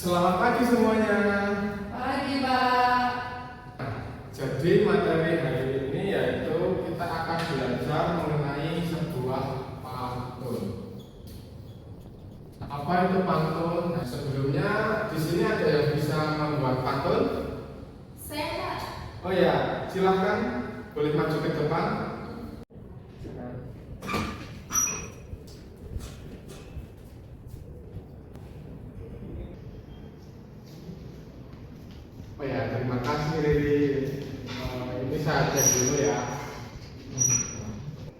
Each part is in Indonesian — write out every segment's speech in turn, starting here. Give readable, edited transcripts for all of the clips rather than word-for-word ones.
Selamat pagi semuanya. Pagi, Pak. Jadi materi hari ini yaitu kita akan belajar mengenai sebuah pantun. Apa itu pantun? Nah, sebelumnya di sini ada yang bisa membuat pantun? Saya. Oh ya, silakan boleh maju ke depan. Oh ya, terima kasih Riri. Ini saya cek dulu ya.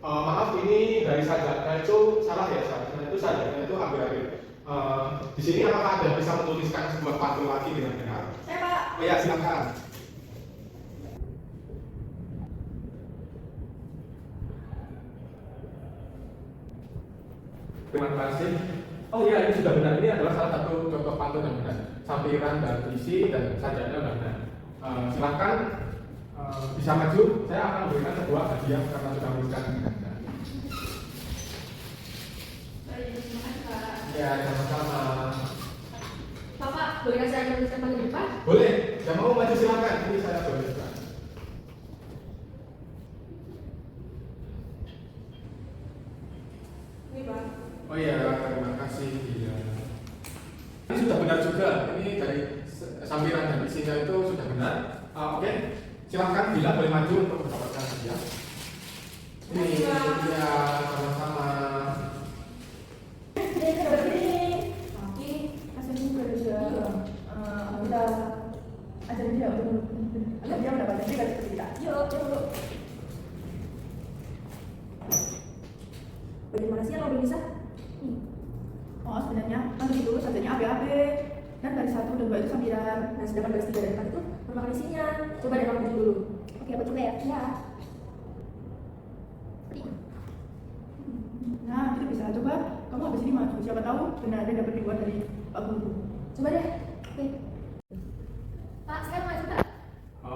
Maaf, ini dari sajaknya itu salah ya, sajaknya itu ambil-ambil. Di sini apakah ada bisa menuliskan sebuah pantun lagi dengan benar? Saya, Pak. Oh ya, silakan. Terima kasih. Oh iya, ini sudah benar. Ini adalah salah satu contoh pantun yang benar. Sampiran dan isi dan sajaknya sudah benar. Silakan bisa maju. Saya akan memberikan sebuah hadiah karena sudah menuliskan dengan benar. Terima kasih, Pak. Ya, sama-sama. Bapak, boleh saya menuliskan paling depan? Boleh. Yang mau maju silakan. Ini saya boleh. Ini, Pak. Oh iya, terima kasih. Iya. Ini sudah benar juga. Ini dari sampiran dan isinya itu sudah benar. Oke, silakan bila boleh maju untuk mendapatkan hadiah. Ini ya sama-sama. Tapi hasilnya juga kita ajarin dia agar dia mendapatkan juga seperti kita. Yuk. Bagaimana sih kalau bisa? Oh, sebenarnya kan begitu saja AB dan baris 1 dan 2 itu sampiran, dan sedangkan baris 3 dan 4 itu merupakan isinya. Coba deh kamu dulu. Oke, aku coba ya. Ya. Nah, itu bisa. Coba kamu habis ini maju. Siapa tahu benar ada dapat dibuat dari Pak Guru. Coba deh. Oke. Pak, saya maju, Pak.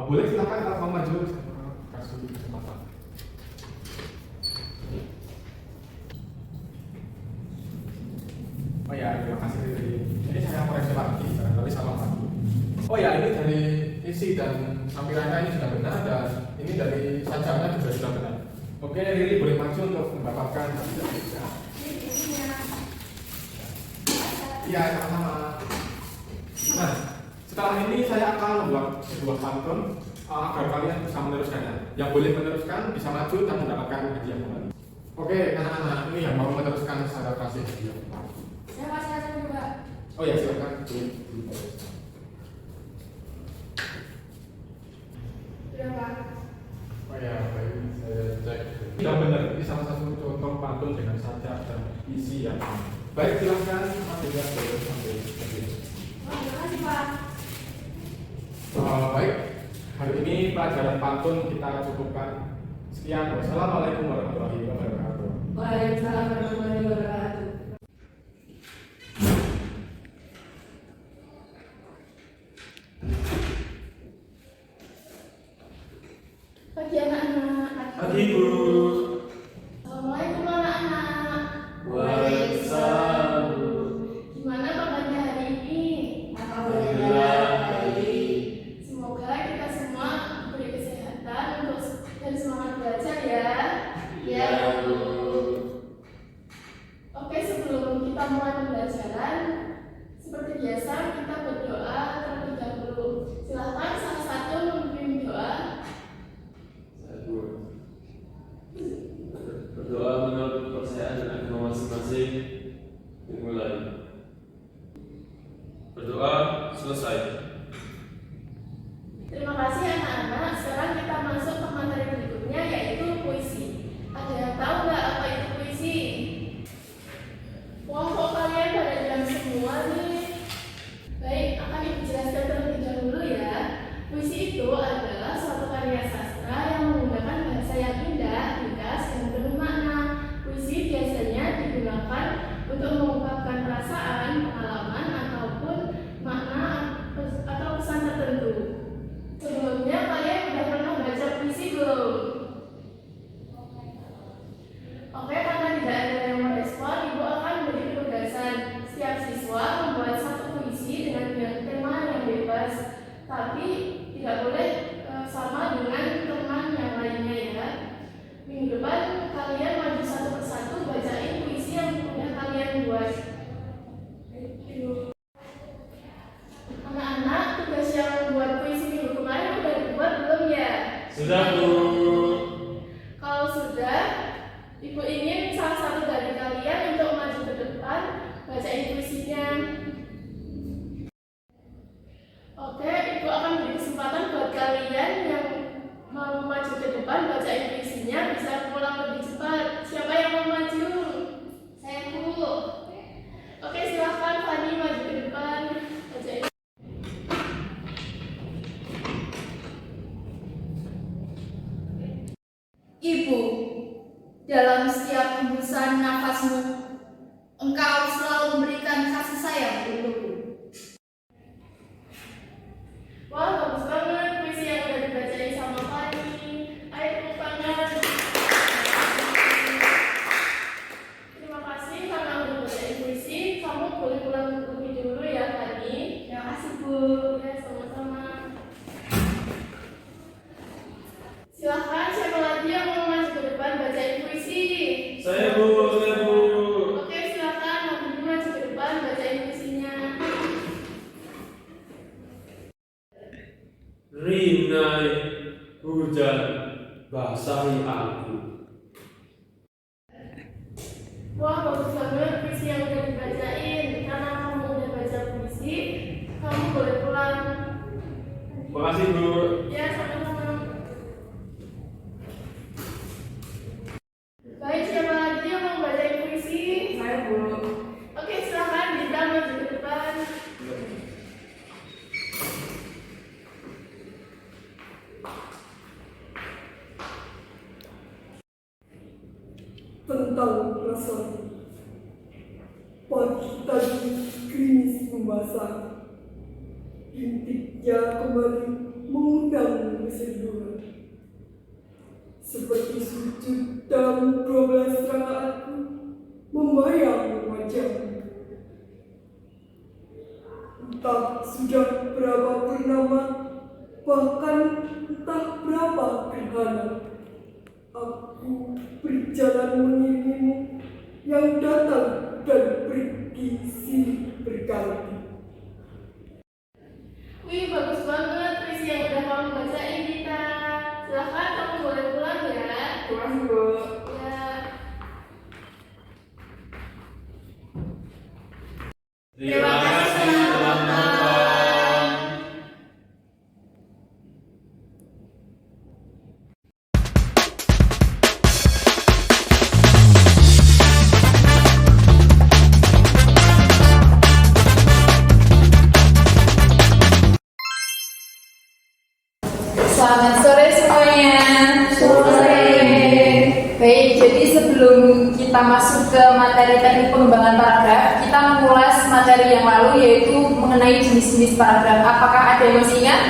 Boleh silakan kalau mau maju. Kasih kesempatan. Oh ya, terima kasih. Ini saya koreksi lagi, barangkali salah lagi. Oh ya, ini dari isi dan sampirannya ini sudah benar dan ini dari sajaknya juga sudah benar. Oke, Riri boleh maju untuk mendapatkan hadiah. Ini isinya. Iya, sama-sama. Nah, setelah ini saya akan membuat sebuah pantun agar kalian bisa meneruskannya. Yang boleh meneruskan bisa maju dan mendapatkan hadiah kembali. Oke, anak-anak ini yang mau meneruskan saya kasih hadiah. Saya, Pak, saya juga. Oh ya, silakan. Sudah, Pak. Oh ya, baik, saya cek. Tidak benar, ini salah satu contoh pantun dengan sajak dan isi yang benar. Baik, silakan. Hadiah boleh sampai hadiah. Oh, terima kasih, Pak. Baik, hari ini pelajaran pantun kita cukupkan. Sekian, wassalamualaikum warahmatullahi wabarakatuh. Waalaikumsalam warahmatullahi wabarakatuh. Pagi anak-anak. Pagi, Bu. Assalamualaikum anak-anak. Waalaikumsalam. Gimana kabarnya hari ini? Alhamdulillah baik. Semoga kita semua diberi kesehatan dan semangat belajar ya. Ya, Bu. Oke, sebelum kita mulai pembelajaran, seperti biasa kita berdoa terlebih dahulu. Silahkan salah satu memimpin doa. Sudah, Bu. Kalau sudah, Ibu ingin salah satu dari kalian untuk maju ke depan, bacain puisinya. Oke, Ibu akan beri kesempatan buat kalian yang mau maju ke depan, bacain puisinya, bisa pulang lebih cepat. Siapa yang mau maju? Saya, Bu. Oke, silahkan Fani maju ke depan, bacain. Ibu, dalam setiap hembusan nafasmu, engkau selalu memberikan kasih sayang untukku. Wah, bagus banget puisi yang udah dibacain sama Fani. Ayo tepuk tangan. Terima kasih karena udah bacain puisi. Kamu boleh pulang lebih dulu ya, Fani. Terima kasih, Bu. Ya, sama-sama. Silahkan siapa lagi yang mau maju ke depan bacain puisi? Saya, Bu. Saya, Bu. Oke, silahkan maju ke depan bacain puisinya. Rinai hujan basahi aku. Wah, bagus banget puisi yang udah dibacain. Karena kamu udah baca puisi, kamu boleh pulang. Makasih, Bu. Ya, sama-sama. Baik, siapa lagi yang mau bacain puisi? Saya, Bu. Oke, silahkan Dita maju ke depan. Tentang perasaan pagi tadi gerimis membasahi, rintiknya kembali mengundang keseduhan. Seperti sujud dalam 12 rakaatku membayang wajahmu. Entah sudah berapa purnama, bahkan entah berapa gerhana, aku berjalan mengiringimu yang datang dan pergi silih berganti. Wih, bagus banget puisi yang udah kamu bacain, Dita. Silahkan kamu boleh pulang ya. Terima kasih, Bu. Ya. Terima kasih telah menonton. Selamat sore semuanya. Sore. Baik, jadi sebelum kita masuk ke materi teknik pengembangan paragraf, kita mengulas materi yang lalu yaitu mengenai jenis-jenis paragraf. Apakah ada yang masih ingat?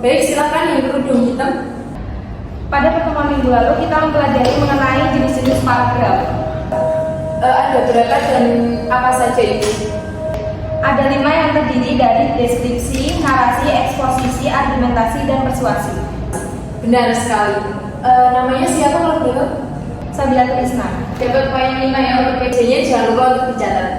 Baik, silakan yang berkerudung hitam. Pada pertemuan minggu lalu kita mempelajari mengenai jenis-jenis paragraf. Ada berapa dan apa saja itu? Ada 5 yang terdiri dari deskripsi, narasi, eksposisi, argumentasi, dan persuasi. Benar sekali. Namanya siapa kalau boleh? Sabila Trisna. Dapat poin 5 ya untuk PJ-nya, jangan lupa untuk dicatat.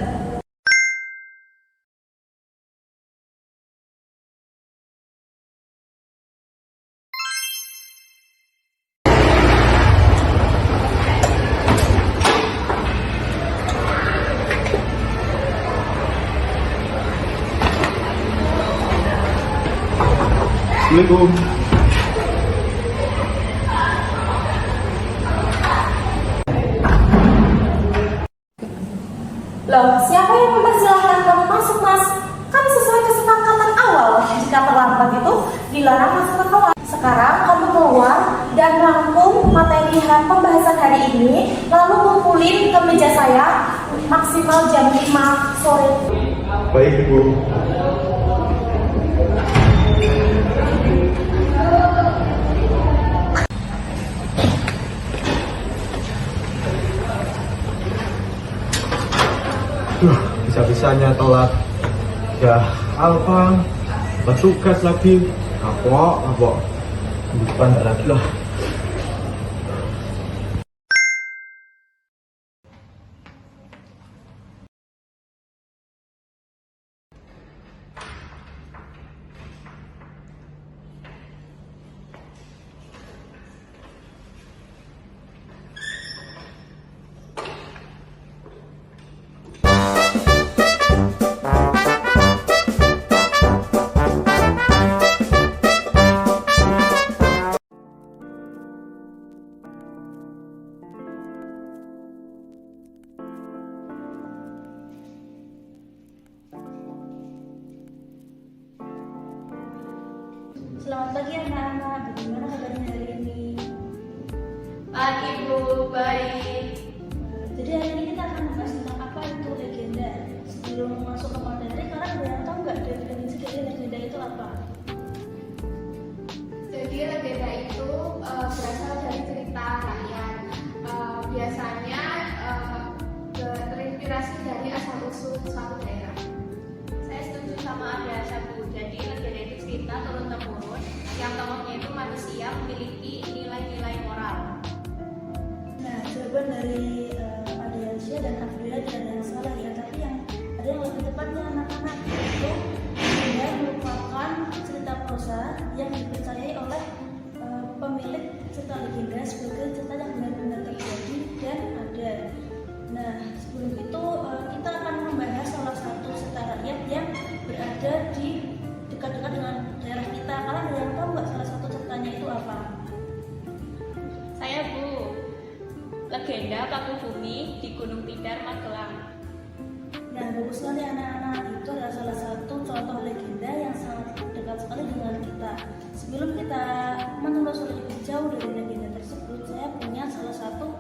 Assalamualaikum. Loh, siapa yang mempersilahkan kamu masuk, Mas? Kan sesuai kesepakatan awal, jika terlambat itu dilarang masuk ke kelas. Sekarang kamu keluar dan rangkum materi pembahasan hari ini, lalu kumpulin ke meja saya maksimal jam 5 sore. Baik, Ibu. Bisa-bisanya telat. Ya, apa? Tugas lagi. Apa? Depan lagi lah. Selamat pagi anak-anak, bagaimana kabarnya hari ini? Pagi Bu, baik. Jadi hari ini kita akan membahas tentang apa itu legenda. Sebelum masuk ke materi, kalian ada yang tahu nggak definisi dari legenda itu apa? Jadi legenda itu berasal dari cerita rakyat. Biasanya terinspirasi dari asal-usul suatu daerah. Saya setuju sama Adia Bu. Jadi legenda itu cerita turun-temurun yang tokohnya itu manusia memiliki nilai-nilai moral. Nah, jawaban dari Adiansyah dan Abdullah tidak ada yang salah ya, tapi yang ada yang lebih tepatnya anak-anak, yaitu legenda merupakan cerita prosa yang dipercayai oleh pemilik cerita legenda sebagai cerita yang benar-benar terjadi dan ada. Nah, sebelum itu kita akan membahas salah satu cerita rakyat yang berada di dekat-dekat dengan daerah kita. Kalian ada yang tahu nggak salah satu ceritanya itu apa? Saya Bu. Legenda Paku Bumi di Gunung Tidar, Magelang. Nah, bagus sekali anak-anak, itu adalah salah satu contoh legenda yang sangat dekat sekali dengan kita. Sebelum kita menelusuri lebih jauh dari legenda tersebut, saya punya salah satu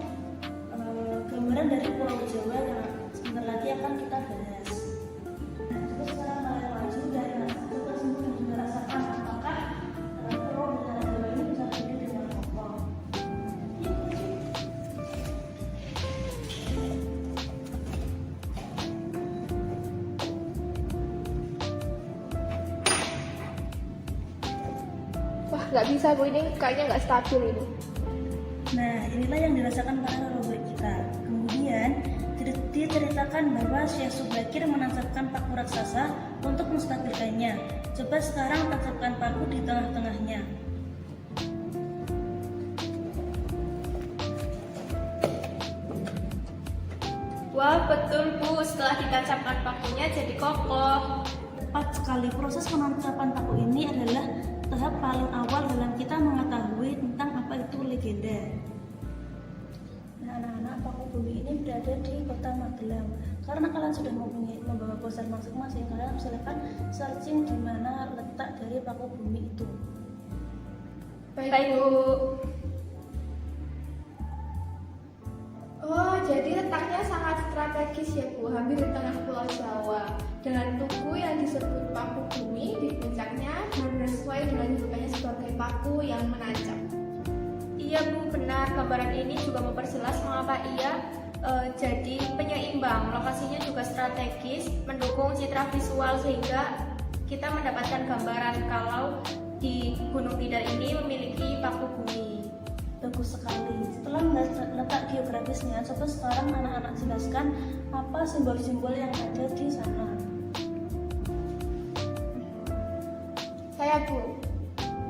gambaran dari Pulau Jawa yang sebentar lagi akan kita bahas. Nah, terus sekarang kalian maju dari satu tersebut dan juga rasakan apakah Pulau Jawa ini bisa berdiri dengan kokoh. Wah, nggak bisa Bu, ini kayaknya nggak stabil ini. Nah, inilah yang dirasakan para leluhur kita. Kemudian diceritakan bahwa Syekh Subakir menancapkan paku raksasa untuk menstabilkannya. Coba sekarang tancapkan paku di tengah-tengahnya. Wah, betul Bu. Setelah ditancapkan pakunya jadi kokoh. Tepat sekali, proses penancapan paku ini adalah tahap paling awal dalam kita mengetahui tentang apa itu legenda. Nah, anak-anak, paku bumi ini berada di kota Magelang. Karena kalian sudah membawa poster masing-masing, kalian silakan searching di mana letak dari paku bumi itu. Baik Bu. Oh, jadi letaknya sangat strategis ya Bu, hampir di tengah Pulau Jawa. Dengan tugu yang disebut paku bumi di puncaknya benar-benar sesuai dengan julukannya sebagai paku yang menancap. Iya Bu, benar. Gambaran ini juga memperjelas mengapa ia jadi penyeimbang. Lokasinya juga strategis, mendukung citra visual sehingga kita mendapatkan gambaran kalau di Gunung Tidar ini memiliki paku bumi. Bagus sekali. Setelah melihat letak geografisnya, coba sekarang anak-anak jelaskan apa simbol-simbol yang ada di sana. Saya Bu.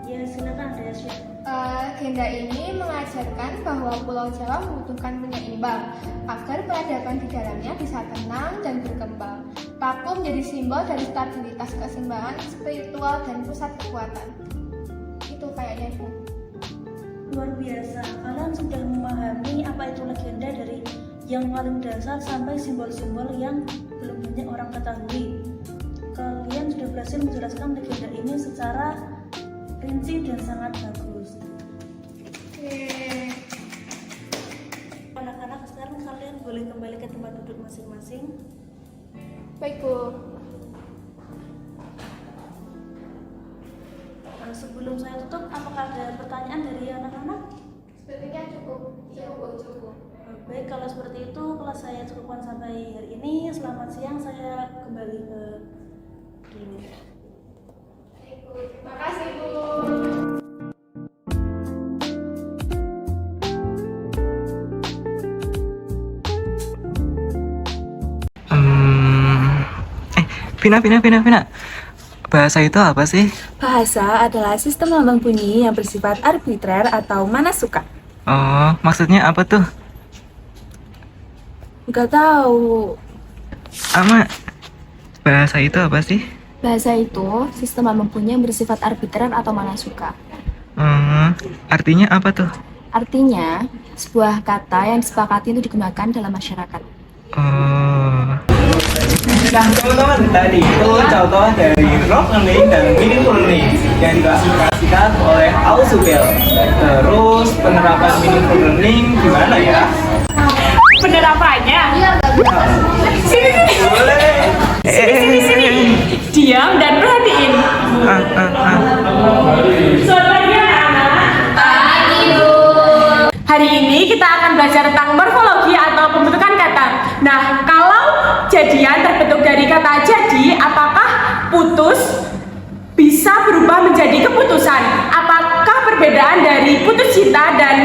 Ya, silakan ada Syekh. Legenda ini mengajarkan bahwa Pulau Jawa membutuhkan penyeimbang agar peradaban di dalamnya bisa tenang dan berkembang. Paku menjadi simbol dari stabilitas, keseimbangan spiritual dan pusat kekuatan. Itu kayaknya Bu. Luar biasa, kalian sudah memahami apa itu legenda dari yang paling dasar sampai simbol-simbol yang belum banyak orang ketahui. Kalian sudah berhasil menjelaskan legenda ini secara rinci dan sangat bagus. Anak-anak, sekarang kalian boleh kembali ke tempat duduk masing-masing. Baik Bu. Sebelum saya tutup, apakah ada pertanyaan dari anak-anak? Sepertinya cukup. Cukup. Baik, kalau seperti itu kelas saya cukupkan sampai hari ini. Selamat siang, saya kembali ke dulu. Terima kasih Bu. Vina. Bahasa itu apa sih? Bahasa adalah sistem lambang bunyi yang bersifat arbitrer atau mana suka. Oh, maksudnya apa tuh? Nggak tahu. Ama, bahasa itu apa sih? Bahasa itu sistem lambang bunyi yang bersifat arbitrer atau mana suka. Artinya apa tuh? Artinya, sebuah kata yang disepakati itu digunakan dalam masyarakat. Oh. Nah, teman-teman, tadi itu contoh dari rote learning dan meaningful learning yang diklasifikasikan oleh Ausubel. Terus penerapan meaningful learning gimana ya? Penerapannya? Sini. Boleh. Sini. Diam dan perhatiin. Selamat pagi anak-anak. Pagi, Bu. Hari ini kita akan belajar tentang morfologi atau pembentukan kata. Nah, kalau jadian terbentuk dari kata jadi, apakah putus bisa berubah menjadi keputusan? Apakah perbedaan dari putus cinta dan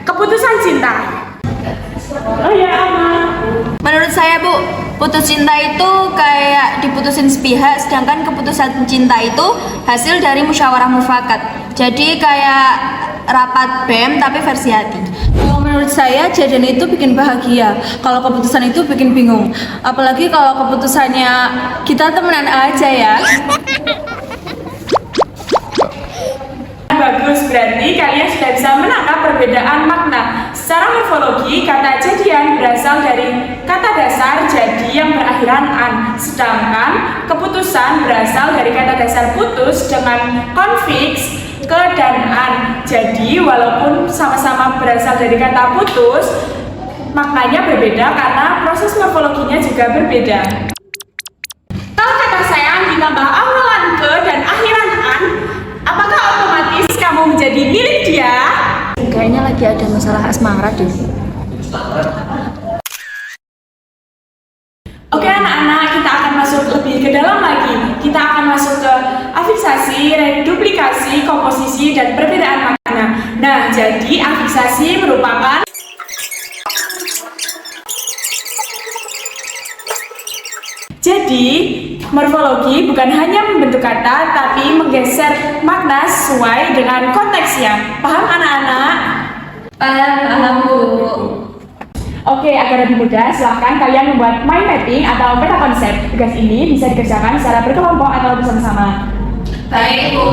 keputusan cinta? Oh ya, Ama. Menurut saya, Bu, putus cinta itu kayak diputusin sepihak, sedangkan keputusan cinta itu hasil dari musyawarah mufakat. Jadi kayak rapat BEM tapi versi hati. Kalau menurut saya jadian itu bikin bahagia. Kalau keputusan itu bikin bingung. Apalagi kalau keputusannya kita temenan aja ya. Bagus, berarti kalian sudah bisa menangkap perbedaan makna. Secara morfologi, kata jadian berasal dari kata dasar jadi yang berakhiran an, sedangkan keputusan berasal dari kata dasar putus dengan konfiks ke dan an. Jadi, walaupun sama-sama berasal dari kata putus, maknanya berbeda karena proses morfologinya juga berbeda. Kalau kata sayang ditambah awalan ke dan akhiran an, apakah otomatis kamu menjadi milik dia? Kayaknya lagi ada masalah asmara deh. Oke anak-anak, kita akan masuk lebih ke dalam lagi. Kita akan masuk ke afiksasi, reduplikasi, komposisi, dan perbedaan makna. Nah, jadi afiksasi merupakan morfologi bukan hanya membentuk kata, tapi menggeser makna sesuai dengan konteksnya. Paham anak-anak? Paham, Bu. Oke, agar lebih mudah, silahkan kalian membuat mind mapping atau peta konsep. Tugas ini bisa dikerjakan secara berkelompok atau bersama-sama. Baik, Bu.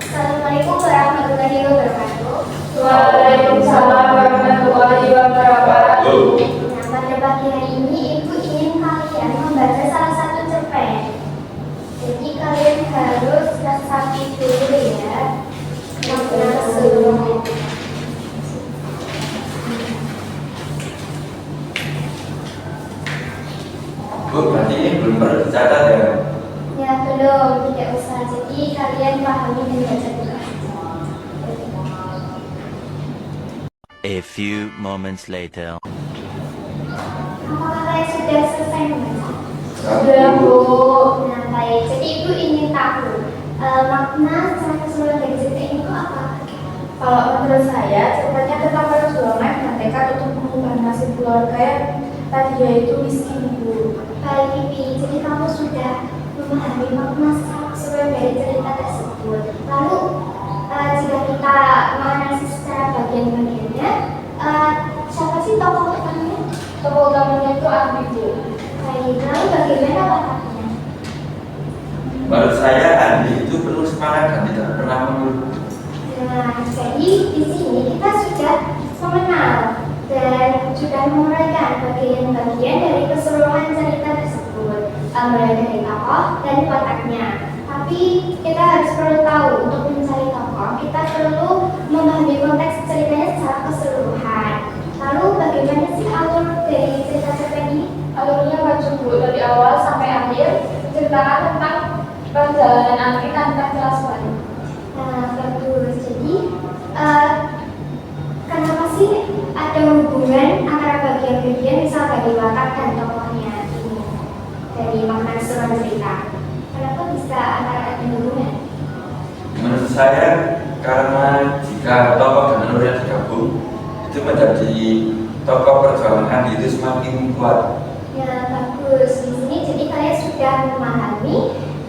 Assalamualaikum warahmatullahi wabarakatuh. Waalaikumsalam warahmatullahi wabarakatuh. Nah, pada pagi hari ini Ibu ingin kalian membaca salah satu cerpen. Jadi kalian harus resapi dulu ya. Makna sebelumnya. Bu, berarti ini belum perlu dicatat ya? Ya belum, tidak usah. Jadi kalian pahami dan baca dulu. A few moments later. Apakah kalian sudah selesai membaca? Sudah, Bu. Nah baik, jadi Ibu ingin tahu makna secara keseluruhan dari cerita ini itu apa? Kalau menurut saya, cerpennya tentang perjuangan dan tekad untuk mengubah nasib keluarga yang tadinya itu miskin, Bu. Baik Pipi, jadi kamu sudah memahami makna secara keseluruhan dari cerita tersebut. Lalu jika kita menganalisis secara bagian-bagiannya, siapa sih tokoh utamanya? Tokoh utamanya itu Andi. Baik, lalu bagaimana wataknya? Menurut saya Andi itu penuh semangat dan tidak pernah mengeluh. Nah, jadi di sini kita sudah mengenal dan sudah menguraikan bagian-bagian dari keseluruhan cerita tersebut, mulai dari tokoh dan wataknya. Tapi kita harus perlu tahu, untuk mencari tokoh kita perlu memahami konteks ceritanya secara keseluruhan. Lalu bagaimana sih alur dari cerita cerpen ini? Alurnya maju Bu, dari awal sampai akhir menceritakan tentang perjalanan Andi tanpa jelaskan. Nah, bagus. Jadi kenapa sih ada hubungan antara bagian-bagian misal dari watak dan tokohnya ini dari makna keseluruhan cerita? Kenapa bisa antara ada hubungan? Menurut saya karena jika tokoh dan alurnya digabung itu menjadi tokoh perjuangan Andi itu semakin kuat. Ya, bagus. Di sini jadi kalian sudah memahami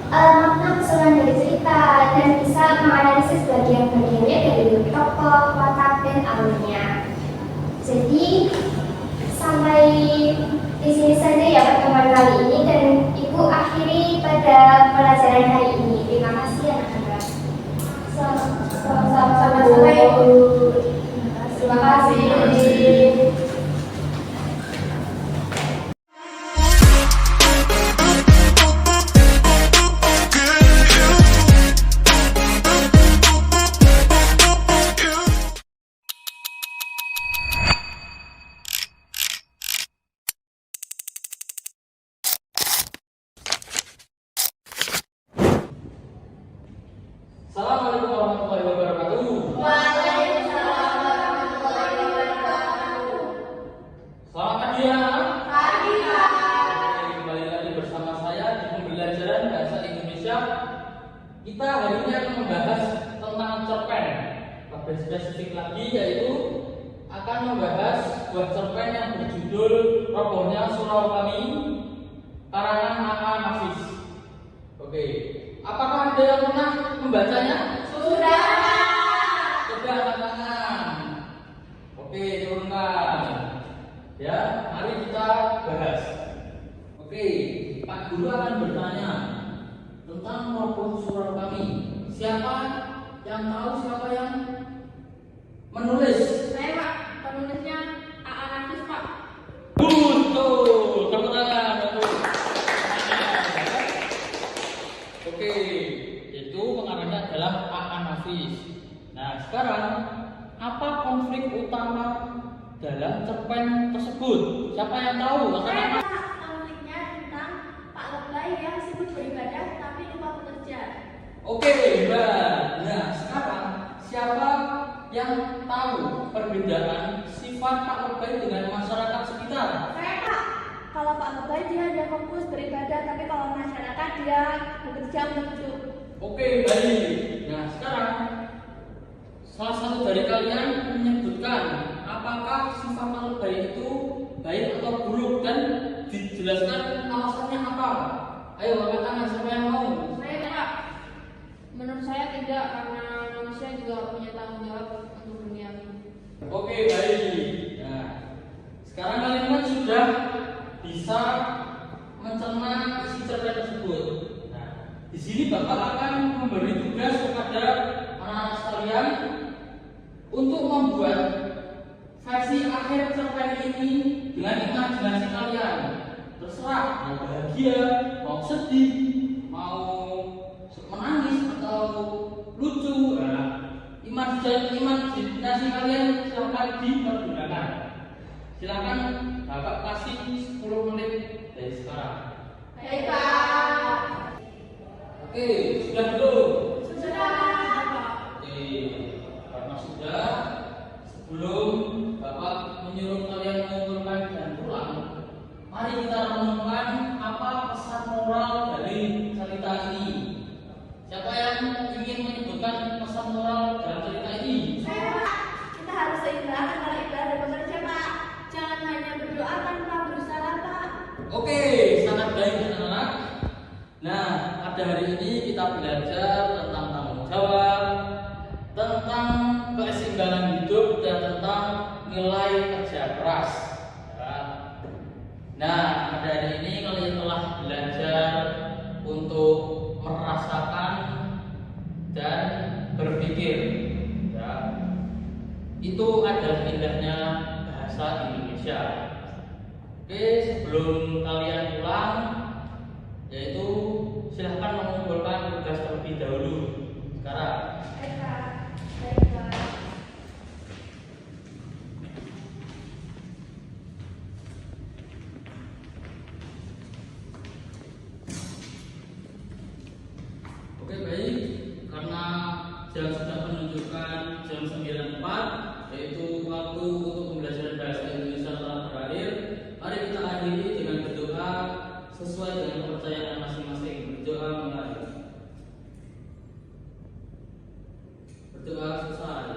makna keseluruhan dari cerita dan bisa menganalisis bagian-bagiannya dari tokoh, watak, dan alurnya. Jadi sampai di sini saja ya pertemuan kali ini, dan Ibu akhiri pada pelajaran hari ini. Terima kasih anak-anak. Sama-sama Ibu. Terima kasih. Assalamualaikum warahmatullahi wabarakatuh. Waalaikumsalam warahmatullahi wabarakatuh. Selamat pagi anak. Pagi Pak. Kembali lagi bersama saya di pembelajaran bahasa Indonesia. Kita hari ini akan membahas tentang cerpen. Lebih spesifik lagi yaitu akan membahas sebuah cerpen yang berjudul Robohnya Surau Kami karangan A.A. Nafis. Oke. Apakah ada yang pernah membacanya? Sudah. Sudah, tangan. Oke, turunkan. Ya, mari kita bahas. Oke, Pak Guru akan bertanya tentang Roboh Surau Kami. Siapa yang tahu siapa yang menulis? Saya Pak, penulisnya A.A. Nafis Pak. Betul, tepuk tangan. Betul. Oke, itu pengarangnya adalah A.A. Nafis. Nah, sekarang apa konflik utama dalam cerpen tersebut? Siapa yang tahu? Saya Pak, konfliknya tentang Pak Lebay yang sibuk beribadah tapi lupa bekerja. Oke, hebat. Nah, sekarang siapa yang tahu perbedaan sifat Pak Lebay dengan masyarakat sekitar? Saya Pak, kalau Pak Lebay dia hanya fokus beribadah, tapi kalau masyarakat dia bekerja untuk hidup. Oke, baik. Nah, sekarang salah satu dari kalian menyebutkan apakah sifat Pak Lebay itu baik atau buruk dan dijelaskan alasannya apa. Ayo angkat tangan, siapa yang mau? Saya Pak, menurut saya tidak, karena manusia juga punya tanggung jawab untuk dunia. Oke, baik. Nah, sekarang kalian kan sudah bisa mencerna isi cerpen tersebut. Nah, di sini Bapak akan memberi tugas kepada anak-anak sekalian untuk membuat versi akhir cerpen ini dengan imajinasi kalian. Terserah mau bahagia, mau sedih, mau menangis atau lucu. Nah, imajinasi kalian silahkan dipergunakan. Silakan Bapak kasih 10 menit dari sekarang. Baik Pak. Oke, sudah belum? Sudah. Oke, karena sudah, sebelum Bapak menyuruh kalian mengumpulkan dan pulang, mari kita renungkan apa pesan moral dari cerita ini. Siapa yang ingin menyebutkan pesan moral dalam cerita ini? Saya Pak, kita harus seimbang antara ibadah dan bekerja Pak. Jangan hanya berdoa tanpa berusaha Pak. Oke, sangat baik anak-anak. Nah, pada hari ini kita belajar tentang tanggung jawab, tentang keseimbangan hidup, dan tentang nilai kerja keras. Ya. Nah, pada ini kalian telah belajar untuk merasakan dan berpikir. Ya. Itu adalah indahnya bahasa Indonesia. Oke, sebelum kalian pulang, yaitu silahkan mengumpulkan tugas terlebih dahulu. Sekarang. Oke, baik. Karena jam sudah menunjukkan jam 9.04, yaitu waktu untuk pembelajaran bahasa Indonesia telah berakhir. Mari kita akhiri dengan berdoa sesuai dengan kepercayaan masing-masing. Berdoa mulai. Berdoa selesai.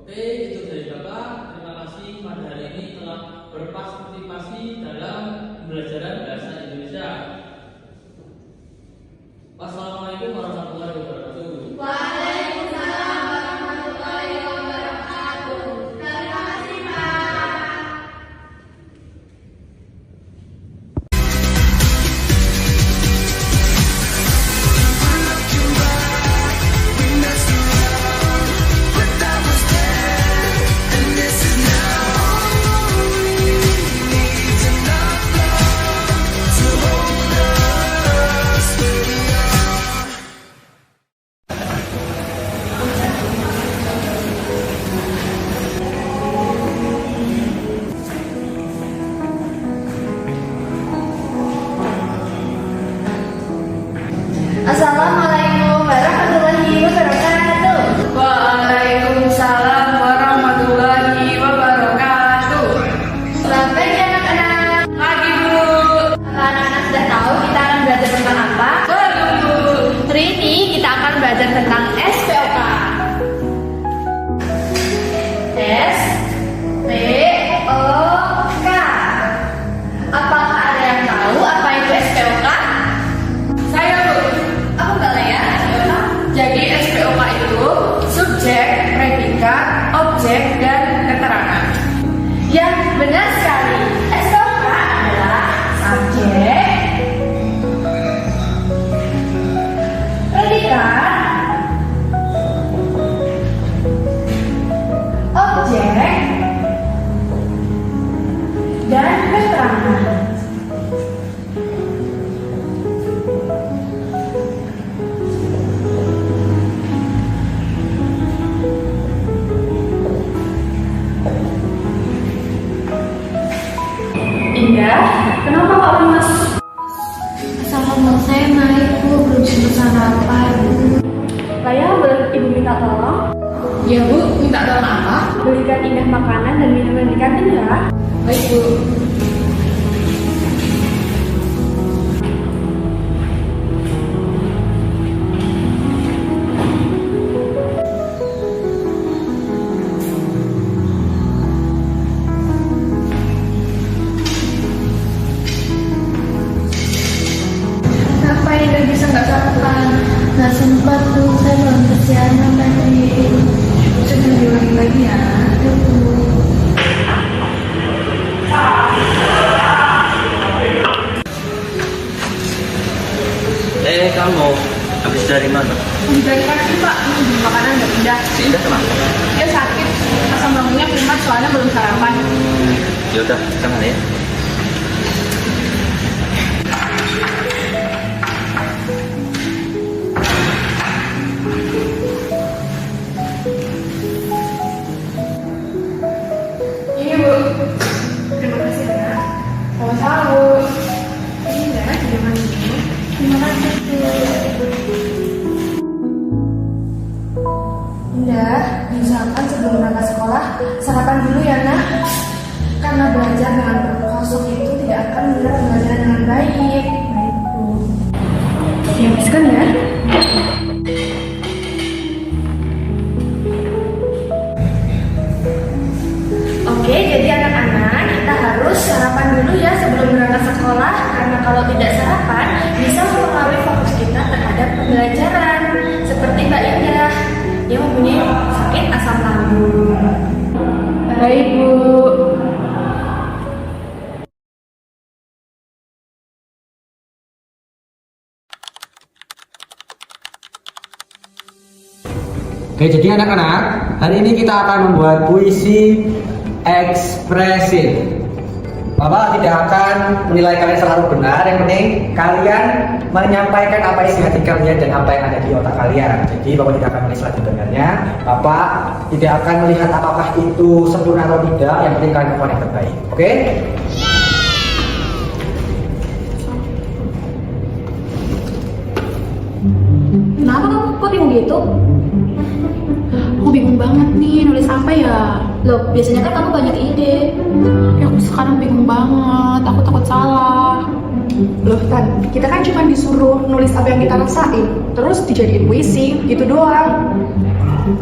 Oke, itu dari Bapak. Terima kasih pada hari ini telah berpartisipasi dalam pembelajaran bahasa Indonesia. Wassalamualaikum warahmatullahi wabarakatuh. Waalaikumsalam warahmatullahi wabarakatuh. Terima kasih, Pak. Assalamualaikum warahmatullahi wabarakatuh. Waalaikumsalam warahmatullahi wabarakatuh. Selamat pagi anak-anak. Pagi, Bu. Anak-anak sudah tahu kita akan belajar tentang apa? Belum, Bu. Hari ini kita akan belajar tentang SPOK. SPOK. Apakah ada yang tahu apa itu SPOK? Saya, Bu. Aku enggak lah ya. Jadi SPOK itu subjek, predikat, objek, dan keterangan. Ya, benar sekali. SPOK adalah subjek, predikat, objek, dan keterangan. Indah, kenapa Pak Mas? Sama saya naik, Bu, belum sempat sarapan. Saya boleh Ibu minta tolong? Ya, Bu, minta tolong apa? Belikan Indah makanan dan minuman di kantin ya. Baik, Bu. Kenapa Indah bisa nggak sarapan? Nggak sempat, Bu. Saya belum kesiangan tadi. Sudah diulangi lagi ya. Bu. Kamu habis dari mana? Dari pagi, Pak. Ini beli makanan udah pindah. Si Indah kenapa? Dia sakit. Asam lambungnya prima soalnya belum sarapan. Ya udah, jangan ya. Ini, Bu. Terima kasih ya. Sama-sama, Bu. Ini ya, terima kasih. Terima kasih, Bu. Indah, misalkan sebelum berangkat sekolah, sarapan dulu ya, Nak. Karena belajar dengan perut kosong itu tidak akan menyerap pelajaran dengan baik. Baik, Bu. Dihabiskan ya. Oke, jadi anak-anak kita harus sarapan dulu ya sebelum berangkat sekolah. Karena kalau tidak sarapan, bisa mempengaruhi fokus kita kita terhadap pembelajaran. Seperti Mbak Indah, dia mempunyai sakit asam lambung. Baik, Bu. Oke, jadi anak-anak, hari ini kita akan membuat puisi ekspresif. Bapak tidak akan menilai kalian selalu benar, yang penting kalian menyampaikan apa isi hati kalian dan apa yang ada di otak kalian. Jadi Bapak tidak akan menilai selalu benarnya, Bapak tidak akan melihat apakah itu sempurna atau tidak, yang penting kalian melakukan yang terbaik. Oke? Kenapa kamu kok bingung gitu? Aku bingung banget nih, nulis apa ya? Loh, biasanya kan kamu banyak ide. Ya aku sekarang bingung banget, aku takut salah. Loh Tan, kita kan cuma disuruh nulis apa yang kita rasain, terus dijadiin puisi, gitu doang.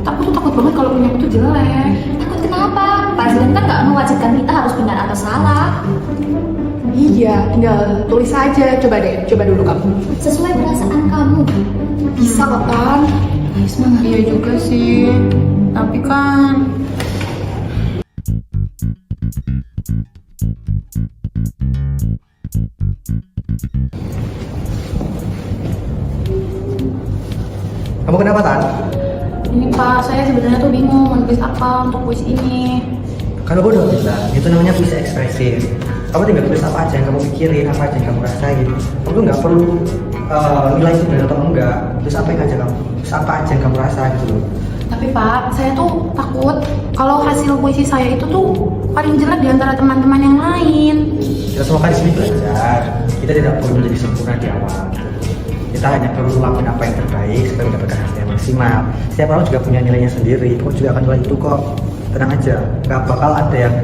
Aku tuh takut banget kalau punya aku tuh jelek. Takut kenapa? Presiden kan nggak mewajibkan kita harus benar atau salah. Iya, tinggal tulis aja. Coba deh, coba dulu kamu. Sesuai perasaan kamu. Bisa kok Tan. Ayo semangat. Iya juga sih, tapi kan Kamu kenapa, Tan? ini Pak, saya sebenarnya tuh bingung mau nulis apa untuk puisi ini. Kan aku udah bilang, itu namanya puisi ekspresif. Kamu tinggal tulis apa aja yang kamu pikirin, apa aja yang kamu rasain. Kamu tuh nggak perlu nilai itu benar atau enggak. Terus apa yang aja kamu, terus apa aja yang kamu rasa gitu loh. Tapi Pak, saya tuh takut kalau hasil puisi saya itu tuh paling jelek di antara teman-teman yang lain. Kita semua kan di sini belajar. Kita tidak perlu menjadi sempurna di awal. Kita hanya perlu melakukan apa yang terbaik supaya mendapatkan hasil yang maksimal. Setiap orang juga punya nilainya sendiri. Kamu juga akan nilai itu kok. Tenang aja, gak bakal ada yang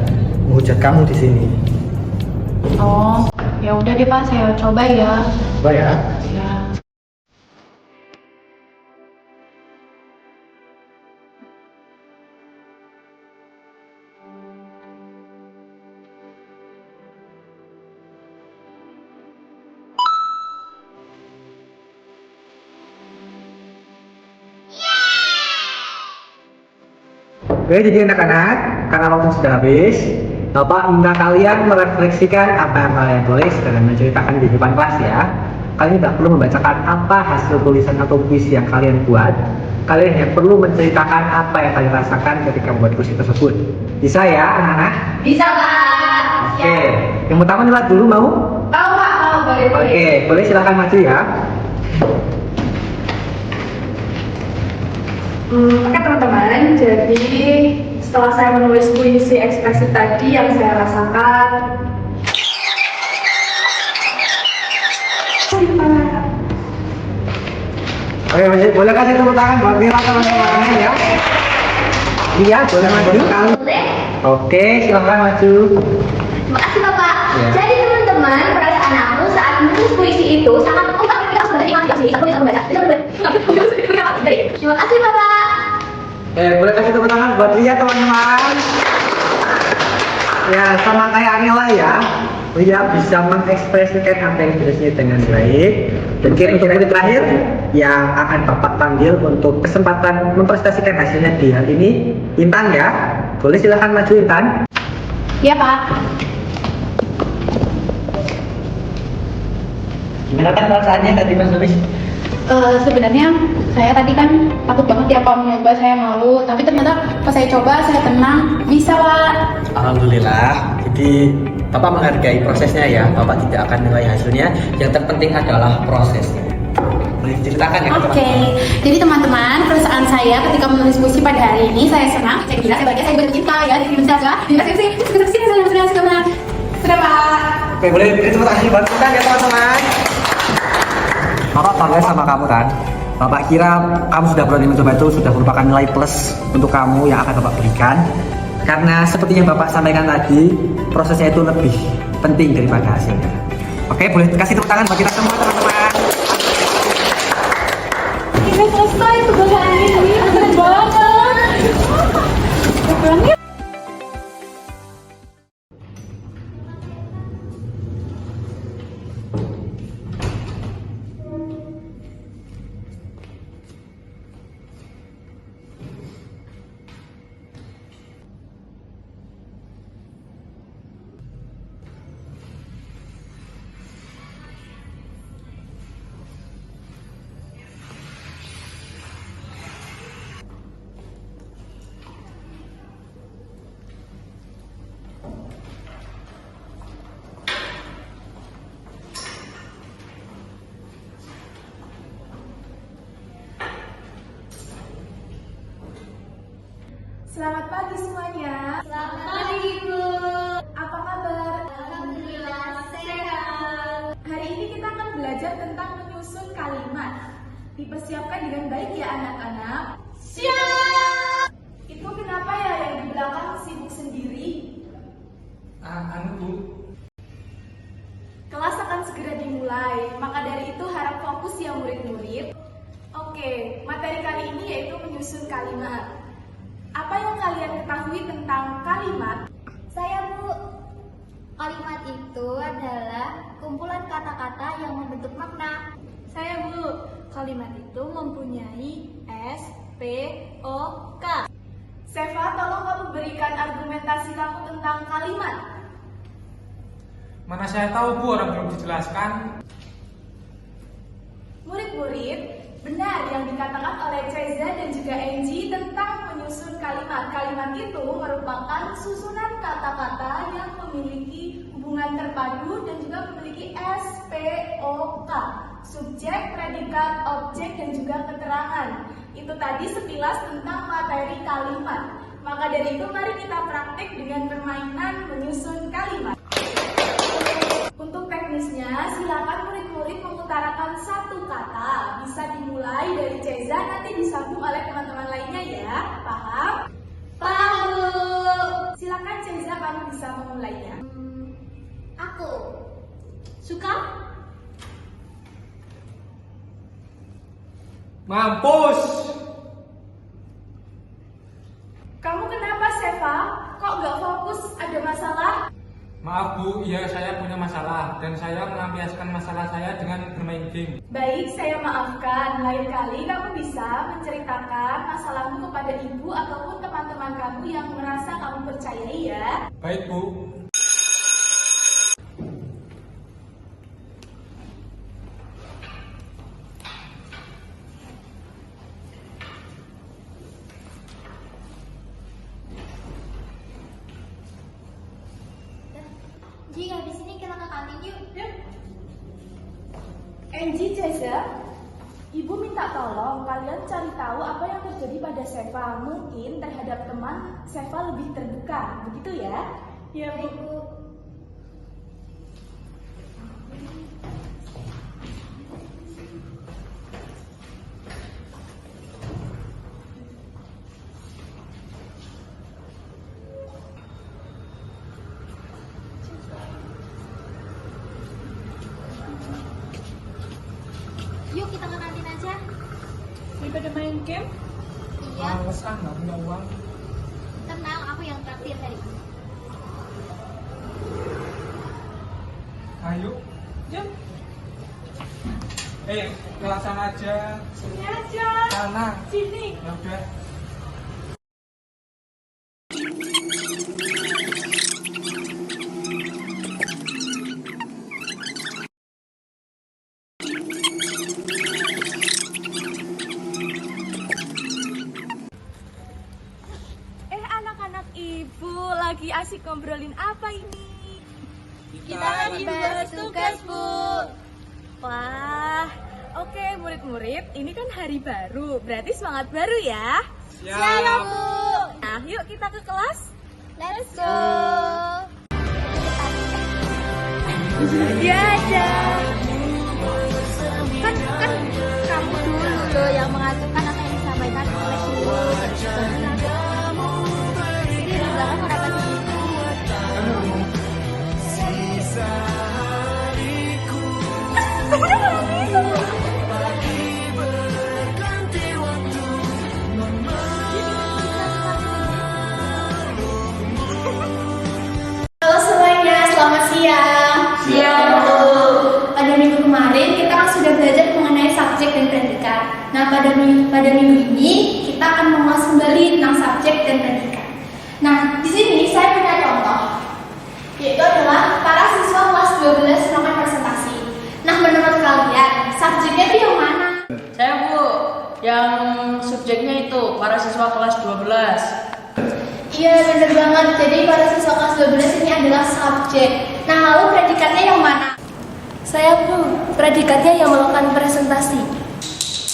menghujat kamu di sini. Oh, ya udah deh Pak, saya coba ya. Coba ya. Ya. Oke, jadi anak-anak, karena waktu sudah habis, Bapak minta kalian merefleksikan apa yang kalian tulis dan menceritakan di depan kelas ya. Kalian tidak perlu membacakan apa hasil tulisan atau puisi yang kalian buat. Kalian hanya perlu menceritakan apa yang kalian rasakan ketika membuat puisi tersebut. Bisa ya, anak-anak? Bisa Pak. Oke, yang pertama nih dulu mau? Tahu Pak, tahu boleh. Oke, boleh silakan maju ya. Oke teman-teman, jadi setelah saya menulis puisi ekspresif tadi yang saya rasakan, Oke, boleh kasih tepuk tangan buat Mira teman-teman ya. Iya, boleh maju. Oke, silakan maju. Makasih Bapak. Ya. Jadi teman-teman, perasaan aku saat menulis puisi itu sangat Terima kasih Bapak. Boleh kasih tepuk tangan buat Lia teman-teman. Ya, sama kayak Anela ya. Lia bisa mengekspresikan apa yang ditulisnya dengan baik. Dan untuk murid terakhir yang akan Bapak panggil untuk kesempatan mempresentasikan hasilnya di hal ini, Intan ya. Boleh silakan maju Intan. Iya Pak. Gimana kan perasaannya tadi Mas Luis? Sebenarnya saya tadi kan takut banget ya kalau nyoba, saya malu. Tapi ternyata pas saya coba, saya tenang, bisa Pak. Alhamdulillah. Jadi Bapak menghargai prosesnya ya. Bapak tidak akan nilai hasilnya. Yang terpenting adalah prosesnya. Boleh ceritakan ya Oke, jadi teman-teman, perasaan saya ketika menulis puisi pada hari ini, saya senang. Saya kira sebagai saya bercinta ya, jadi menjaga. Terima kasih, sudah Pak. Oke, boleh terima kasih buat kita ya teman-teman. Bapak bangga sama kamu kan. Bapak kira kamu sudah berani mencoba itu sudah merupakan nilai plus untuk kamu yang akan Bapak berikan. Karena seperti yang Bapak sampaikan tadi, prosesnya itu lebih penting daripada hasilnya. Oke, boleh kasih tepuk tangan buat kita semua teman-teman. Kita selesai tugas hari ini, keren banget. Keren. Selamat pagi semuanya. Selamat pagi, Bu. Apa kabar? Alhamdulillah sehat. Hari ini kita akan belajar tentang menyusun kalimat. Dipersiapkan dengan baik ya anak-anak. Siap. Itu kenapa ya yang di belakang sibuk sendiri? Bu. Kelas akan segera dimulai, maka dari itu harap fokus ya murid-murid. Oke, materi kali ini yaitu menyusun kalimat. Apa yang kalian ketahui tentang kalimat? Saya, Bu. Kalimat itu adalah kumpulan kata-kata yang membentuk makna. Saya, Bu. Kalimat itu mempunyai S, P, O, K. Seva, tolong kamu berikan argumentasi kamu tentang kalimat. Mana saya tahu, Bu, orang belum dijelaskan. Murid-murid, benar yang dikatakan oleh Ceza dan juga Angie tentang menyusun kalimat. Kalimat itu merupakan susunan kata-kata yang memiliki hubungan terpadu dan juga memiliki SPOK, subjek, predikat, objek, dan juga keterangan. Itu tadi sekilas tentang materi kalimat. Maka dari itu mari kita praktik dengan permainan menyusun kalimat. Untuk teknisnya, silakan murid-murid mengutarakan satu kata. Bisa dimulai dari Ceza, nanti disambung oleh teman-teman lainnya ya. Paham? Paham, Bu. Silakan Ceza, kamu bisa memulainya. Aku suka. Mampus. Kamu kenapa, Seva? Kok nggak fokus? Ada masalah? Maaf, Bu, iya saya punya masalah dan saya melampiaskan masalah saya dengan bermain game. Baik, saya maafkan. Lain kali kamu bisa menceritakan masalahmu kepada ibu ataupun teman-teman kamu yang merasa kamu percayai ya. Baik, Bu. Ji, habis ini kita ke kantin yuk. Angie, Ceza, ibu minta tolong kalian cari tahu apa yang terjadi pada Seva. Mungkin terhadap teman Seva lebih terbuka, begitu ya? Ya, Bu. Yuk kita ke kantin aja. Daripada main game? Iya. Males ah, nggak punya uang. Tenang, aku yang traktir tadi. Ayo. Jom. Kelas sana aja. Sini aja. Sana. Sini. Ya udah. Anak-anak ibu lagi asik ngobrolin apa ini? Kita lagi bahas tugas, Bu. Wah, oke murid-murid, ini kan hari baru, berarti semangat baru ya? Siap, Bu. Nah, yuk kita ke kelas. Let's go. Ya aja. Kan kamu dulu loh yang mengaturkan apa yang disampaikan oleh guru. Jadi di belakang ada apa sih? Halo semuanya, selamat siang. Siang, Bu. Pada minggu kemarin kita kan sudah belajar mengenai subjek dan predikat. Nah, pada minggu ini kita akan mengulas kembali tentang subjek dan predikat. Nah, di sini saya punya contoh, yaitu adalah para siswa kelas 12 melakukan presentasi. Nah, menurut kalian subjeknya itu yang mana? Saya, Bu, yang subjeknya itu para siswa kelas 12. Iya, benar banget. Jadi para siswa kelas 12 ini adalah subjek. Nah, lalu predikatnya yang mana? Saya, Bu, predikatnya yang melakukan presentasi.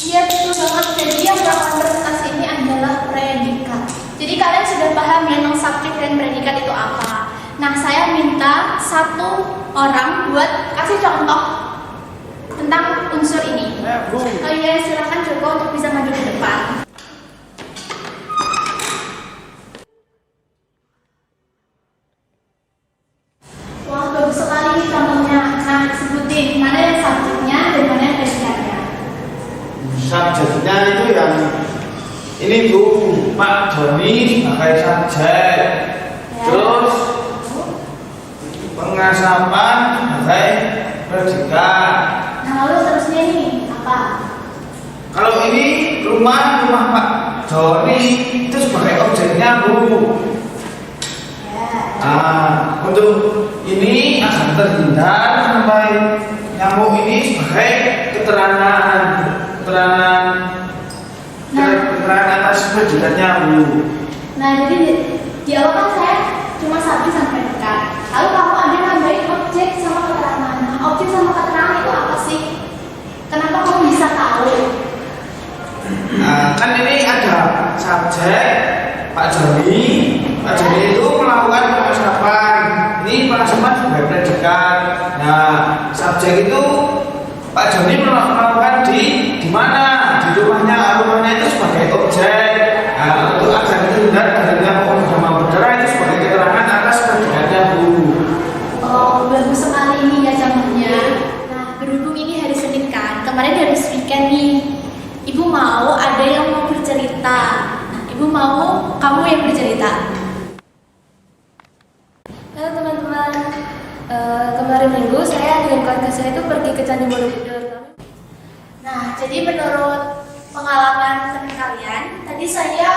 Iya, betul banget. Jadi yang melakukan presentasi ini adalah predikat. Jadi Jadi kalian sudah paham ya tentang subjek dan predikat itu apa. Nah, saya minta satu orang buat kasih contoh tentang unsur ini. Oh iya, silakan Joko untuk bisa maju ke depan. Wah, bagus sekali nih contohnya. Nah, sebutin mana yang subjeknya dan mana yang predikatnya. Subjeknya itu yang ini Bu, Pak Joni sebagai subjek. Terus pengasapan sebagai predikat. Nah, lalu seterusnya nih apa? Kalau ini rumah Pak Joni itu sebagai objeknya Bu. Nah, untuk ini akan terhindar sampai nyamuk ini sebagai keterangan atas predikatnya Bu. Nah, jadi di awal kan saya cuma subjek sampai predikat. Lalu kamu ada nambahin objek sama keterangan. Nah, objek sama keterangan itu apa sih? Kenapa kamu bisa tahu? Nah, kan ini ada subjek Pak Joni. Pak Joni itu melakukan pengasapan. Ini pengasapan sebagai predikat. Nah, subjek itu Pak Joni melakukan di mana? Di rumahnya itu sebagai objek. Nah, untuk agar terhindar dari nyamuk demam berdarah itu sebagai keterangan atas predikatnya Bu. Oh, bagus sekali ini ya contohnya. Nah, berhubung ini hari Senin kan, kemarin hari weekend nih. Ibu mau ada yang mau bercerita. Nah, Ibu mau kamu yang bercerita. Halo teman-teman, kemarin minggu saya dengan keluarga saya itu pergi ke Candi Borobudur. Nah, jadi menurut pengalaman teman kalian, tadi saya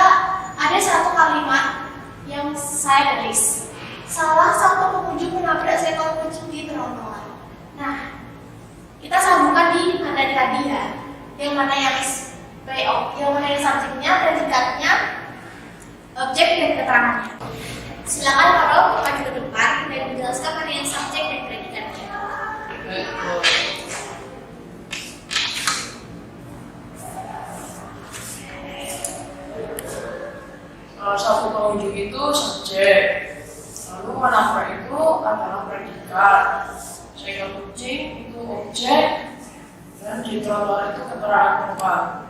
ada satu kalimat yang saya tulis. Salah satu pengunjung menabrak seekor kucing di terowongan. Nah, kita sambungkan di materi tadi ya. Yang mana yang SPO, yang mana yang subjeknya, predikatnya, objek dan keterangannya. Silakan kalau maju ke depan dan menjelaskan mana yang subjek dan predikatnya. Salah satu pengunjung itu subjek, lalu menabrak itu adalah predikat, seekor kucing itu objek, dan di trotoar itu keterangan korban.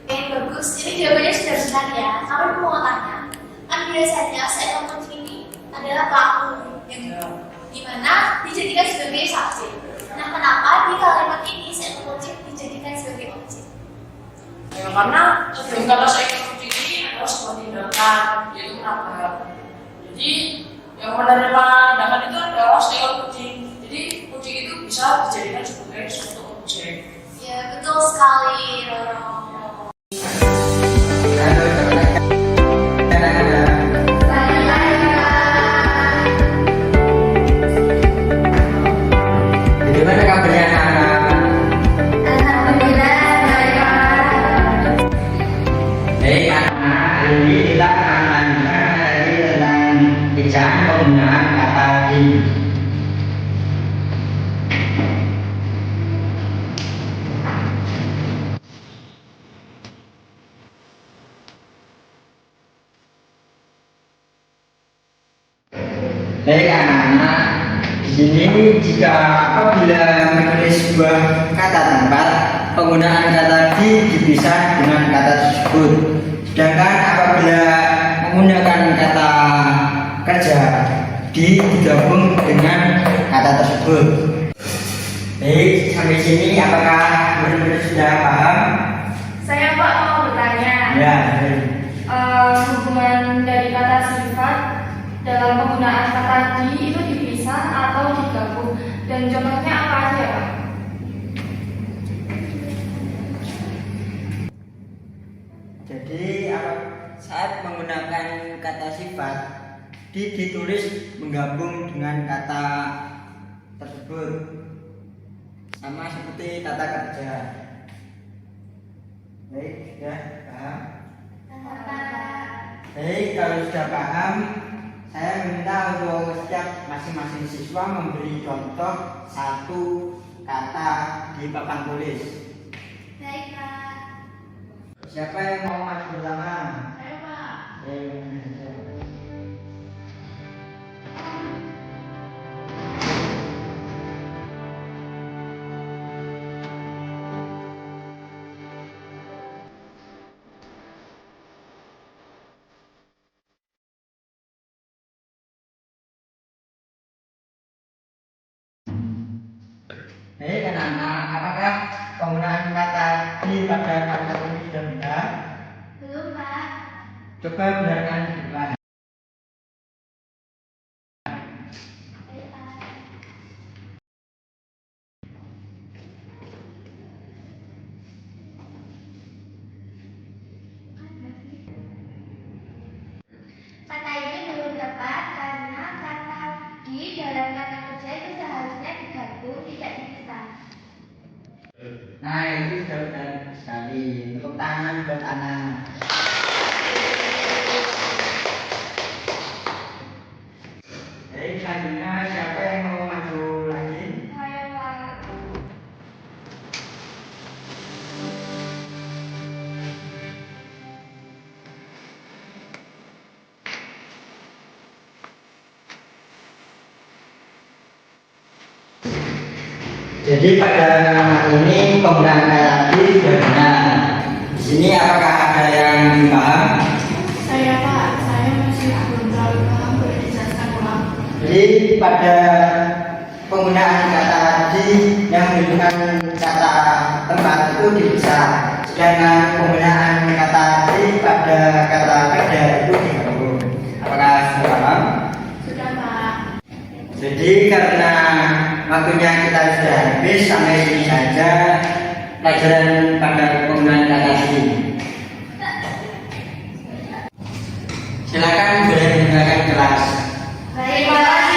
Oke, bagus. Jadi jawabannya sudah benar ya. Kamu mau tanya? Kan biasanya seekor kucing ini adalah pelaku yang dimana dijadikan sebagai subjek. Nah, kenapa di kalimat ini seekor kucing dijadikan sebagai objek? Ya, karena sebelum kata seekor kucing ini adalah sebuah tindakan, yaitu menabrak. Jadi yang menerima tindakan itu adalah seekor kucing. Jadi kucing itu bisa dijadikan sebagai suatu objek. Ya, betul sekali, Roro. Bagaimana kabarnya anak-anak? Alhamdulillah, baik Pak. Baik anak-anak, hari ini kita akan melanjutkan materi tentang ejaan penggunaan kata di. Baik anak-anak, di sini jika apabila menulis sebuah kata tempat, penggunaan kata di dipisah dengan kata tersebut. Sedangkan apabila menggunakan kata kerja, di digabung dengan kata tersebut. Baik, sampai sini apakah benar-benar sudah paham? Saya Pak mau bertanya. Ya. Hubungan dari kata sifat dalam penggunaan kata di itu dipisah atau digabung, dan contohnya apa aja Pak? Jadi saat menggunakan kata sifat, ditulis menggabung dengan kata tersebut, sama seperti kata kerja. Baik, ya paham? Baik, kalau sudah paham, saya meminta untuk setiap masing-masing siswa memberi contoh satu kata di papan tulis. Baik Pak. Siapa yang mau maju pertama? Saya, Pak. Hei anak-anak, apakah penggunaan kata di pada kata ini sudah benar? Belum, Pak. Coba benarkan di depan. Kata ini belum tepat karena kata di dalam kata kerja itu seharusnya digabung, tidak dipisah. Nah, itu sudah benar sekali. Tepuk tangan buat anak. Hei, selanjutnya siapa yang mau maju lagi? Saya, Pak. Jadi pada ini penggunaan kata di sudah benar. Di sini apakah ada yang belum paham? Saya, Pak. Saya masih belum terlalu paham, boleh dijelaskan ulang. Jadi pada penggunaan kata di yang menunjukkan kata tempat itu dipisah, sedangkan penggunaan kata di pada kata kerja itu digabung. Apakah sudah paham? Sudah, Pak. Jadi karena waktunya kita sudah habis, sampai sini saja pelajaran pada penggunaan kata di. Silakan boleh meninggalkan kelas. Baik, Pak.